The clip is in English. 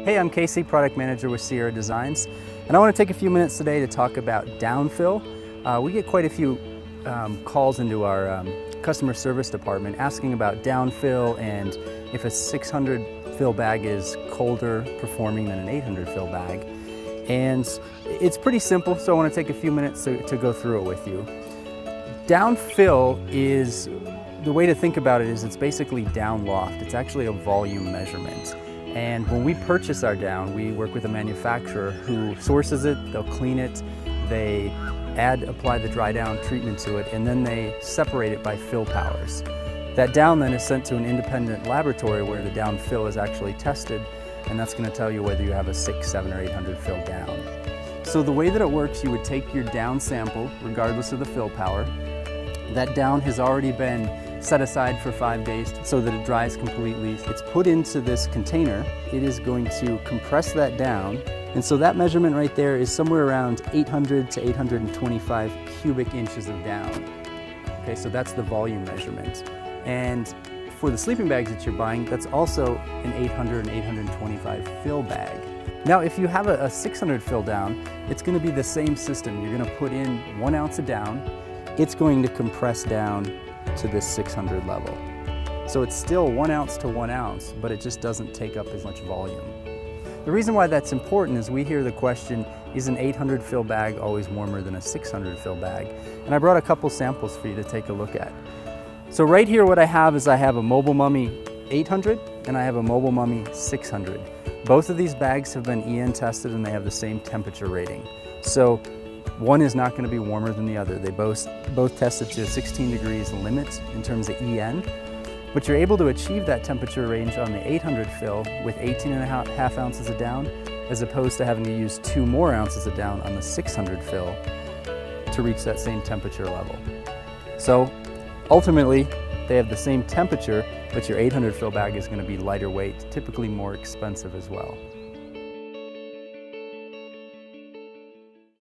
Hey, I'm Casey, Product Manager with Sierra Designs, and I want to take a few minutes today to talk about downfill. We get quite a few calls into our customer service department asking about downfill and if a 600 fill bag is colder performing than an 800 fill bag. And it's pretty simple, so I want to take a few minutes to go through it with you. Downfill is, the way to think about it is it's basically down loft. It's actually a volume measurement. And when we purchase our down, we work with a manufacturer who sources it, they'll clean it, they apply the dry down treatment to it, and then they separate it by fill powers. That down then is sent to an independent laboratory where the down fill is actually tested, and that's going to tell you whether you have a 6, 7, or 800 fill down. So the way that it works, you would take your down sample, regardless of the fill power. That down has already been set aside for 5 days so that it dries completely. It's put into this container. It is going to compress that down. And so that measurement right there is somewhere around 800 to 825 cubic inches of down. Okay, so that's the volume measurement. And for the sleeping bags that you're buying, that's also an 800 and 825 fill bag. Now, if you have a 600 fill down, it's going to be the same system. You're going to put in 1 ounce of down. It's going to compress down to this 600 level. So it's still 1 ounce to 1 ounce, but it just doesn't take up as much volume. The reason why that's important is we hear the question, is an 800 fill bag always warmer than a 600 fill bag? And I brought a couple samples for you to take a look at. So right here what I have is I have a Mobile Mummy 800 and I have a Mobile Mummy 600. Both of these bags have been EN tested and they have the same temperature rating. So one is not going to be warmer than the other. They both tested to a 16 degrees limit in terms of EN, but you're able to achieve that temperature range on the 800 fill with 18.5 ounces of down, as opposed to having to use 2 more ounces of down on the 600 fill to reach that same temperature level. So ultimately, they have the same temperature, but your 800 fill bag is going to be lighter weight, typically more expensive as well.